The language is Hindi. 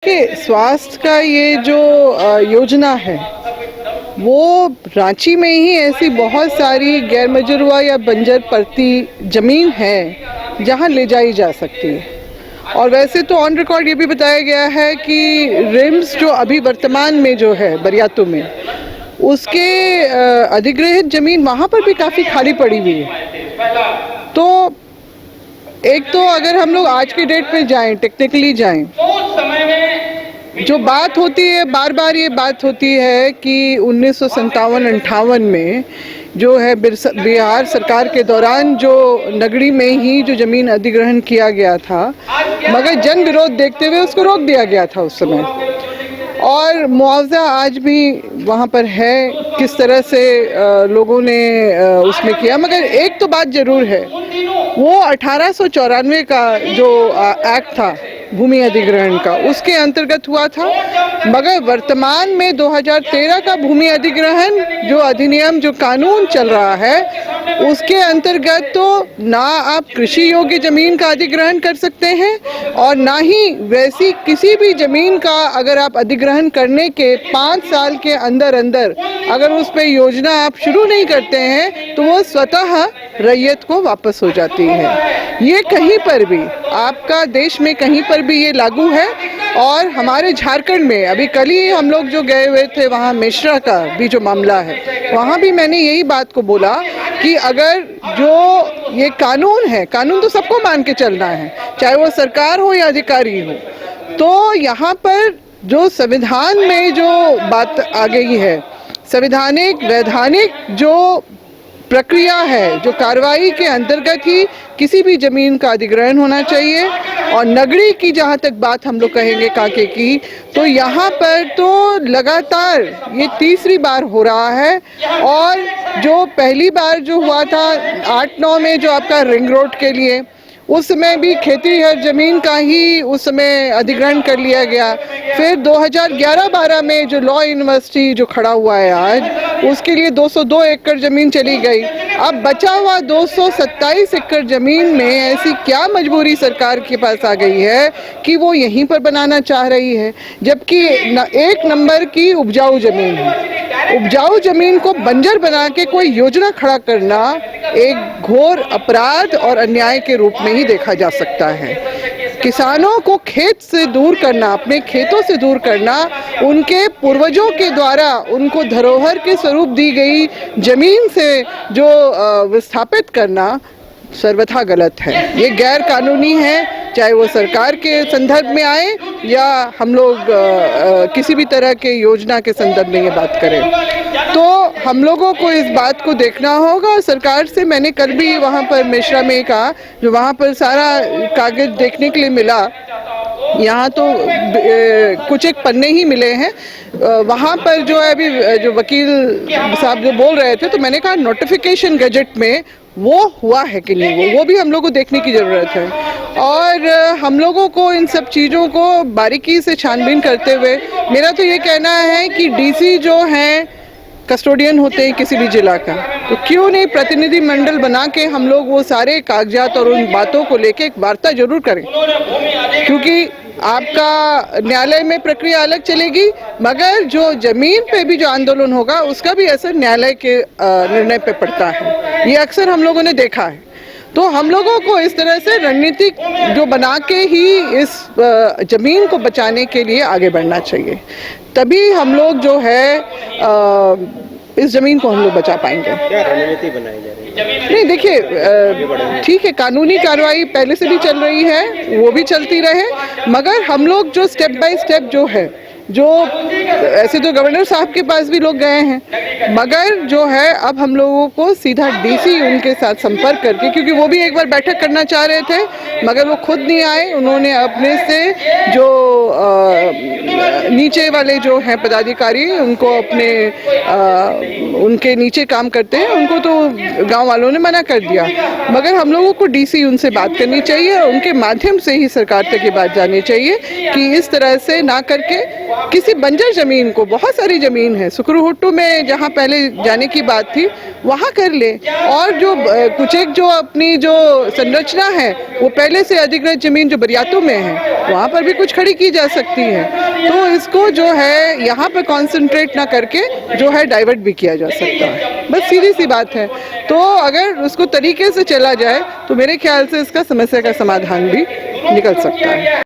कि स्वास्थ्य का ये जो योजना है वो रांची में ही ऐसी बहुत सारी गैर मजरूआ या बंजर पड़ती ज़मीन है जहां ले जाई जा सकती है। और वैसे तो ऑन रिकॉर्ड ये भी बताया गया है कि रिम्स जो अभी वर्तमान में जो है बरियातू में उसके अधिग्रहित ज़मीन वहाँ पर भी काफ़ी खाली पड़ी हुई है। तो एक तो अगर हम लोग आज की डेट में जाएं, टेक्निकली जाएं, जो बात होती है बार बार ये बात होती है कि 1957-58 में जो है बिहार सरकार के दौरान जो नगरी में ही जो ज़मीन अधिग्रहण किया गया था, मगर जन विरोध देखते हुए उसको रोक दिया गया था उस समय। और मुआवजा आज भी वहाँ पर है, किस तरह से लोगों ने उसमें किया। मगर एक तो बात ज़रूर है, वो 1894 का जो एक्ट था भूमि अधिग्रहण का, उसके अंतर्गत हुआ था। मगर वर्तमान में 2013 का भूमि अधिग्रहण जो अधिनियम जो कानून चल रहा है उसके अंतर्गत तो ना आप कृषि योग्य जमीन का अधिग्रहण कर सकते हैं और ना ही वैसी किसी भी जमीन का अगर आप अधिग्रहण करने के 5 साल के अंदर अंदर अगर उस पर योजना आप शुरू नहीं करते हैं तो वो स्वतः रैयत को वापस हो जाती है। ये कहीं पर भी आपका देश में कहीं पर भी ये लागू है। और हमारे झारखंड में अभी कल ही हम लोग जो गए हुए थे वहाँ मेश्रा का भी जो मामला है, वहाँ भी मैंने यही बात को बोला कि अगर जो ये कानून है, कानून तो सबको मान के चलना है, चाहे वो सरकार हो या अधिकारी हो। तो यहाँ पर जो संविधान में जो बात आ गई है, संवैधानिक वैधानिक जो प्रक्रिया है, जो कार्रवाई के अंतर्गत ही किसी भी जमीन का अधिग्रहण होना चाहिए। और नगरी की जहाँ तक बात हम लोग कहेंगे कांके की, तो यहाँ पर तो लगातार ये तीसरी बार हो रहा है। और जो पहली बार जो हुआ था 8-9 में जो आपका रिंग रोड के लिए, उस समय भी खेती हर जमीन का ही उस समय अधिग्रहण कर लिया गया। फिर 2011-12 में जो लॉ यूनिवर्सिटी जो खड़ा हुआ है आज, उसके लिए 202 एकड़ जमीन चली गई। अब बचा हुआ 227 एकड़ जमीन में ऐसी क्या मजबूरी सरकार के पास आ गई है कि वो यहीं पर बनाना चाह रही है, जबकि एक नंबर की उपजाऊ जमीन है। उपजाऊ जमीन को बंजर बना के कोई योजना खड़ा करना एक घोर अपराध और अन्याय के रूप में ही देखा जा सकता है। किसानों को खेत से दूर करना, अपने खेतों से दूर करना, उनके पूर्वजों के द्वारा उनको धरोहर के स्वरूप दी गई जमीन से जो विस्थापित करना सर्वथा गलत है। ये गैर कानूनी है, चाहे वो सरकार के संदर्भ में आए या हम लोग किसी भी तरह के योजना के संदर्भ में ये बात करें। तो हम लोगों को इस बात को देखना होगा। सरकार से मैंने कल भी वहाँ पर मेश्रा में कहा, जो वहाँ पर सारा कागज देखने के लिए मिला, यहाँ तो कुछ एक पन्ने ही मिले हैं। वहाँ पर जो है अभी जो वकील साहब जो बोल रहे थे, तो मैंने कहा नोटिफिकेशन गजट में वो हुआ है कि नहीं, वो भी हम लोगों को देखने की ज़रूरत है। और हम लोगों को इन सब चीज़ों को बारीकी से छानबीन करते हुए, मेरा तो ये कहना है कि डीसी जो हैं कस्टोडियन होते हैं किसी भी जिला का, तो क्यों नहीं प्रतिनिधि मंडल बना के हम लोग वो सारे कागजात और उन बातों को लेके एक वार्ता जरूर करें। क्योंकि आपका न्यायालय में प्रक्रिया अलग चलेगी, मगर जो जमीन पे भी जो आंदोलन होगा उसका भी असर न्यायालय के निर्णय पे पड़ता है। ये अक्सर हम लोगों ने देखा है। तो हम लोगों को इस तरह से रणनीति जो बना के ही इस जमीन को बचाने के लिए आगे बढ़ना चाहिए, तभी हम लोग जो है इस जमीन को हम लोग बचा पाएंगे। क्या रणनीति बनाई जा रही है? नहीं, देखिए ठीक है, कानूनी कार्रवाई पहले से भी चल रही है, वो भी चलती रहे, मगर हम लोग जो स्टेप बाय स्टेप जो है, जो ऐसे तो गवर्नर साहब के पास भी लोग गए हैं, मगर जो है अब हम लोगों को सीधा डीसी उनके साथ संपर्क करके, क्योंकि वो भी एक बार बैठक करना चाह रहे थे मगर वो खुद नहीं आए, उन्होंने अपने से जो नीचे वाले जो हैं पदाधिकारी, उनको अपने उनके नीचे काम करते हैं, उनको तो गांव वालों ने मना कर दिया। मगर हम लोगों को डीसी उनसे बात करनी चाहिए और उनके माध्यम से ही सरकार तक ये बात जानी चाहिए कि इस तरह से ना करके किसी बंजर जमीन को, बहुत सारी जमीन है सुकरूहुट्टू में जहाँ पहले जाने की बात थी वहाँ कर ले, और जो कुछ एक जो अपनी जो संरचना है वो पहले से अधिग्रहित जमीन जो बरियातों में है वहाँ पर भी कुछ खड़ी की जा सकती है। तो इसको जो है यहाँ पर कॉन्सेंट्रेट ना करके जो है डाइवर्ट भी किया जा सकता है, बस सीधी सी बात है। तो अगर उसको तरीके से चला जाए तो मेरे ख्याल से इसका समस्या का समाधान भी निकल सकता है।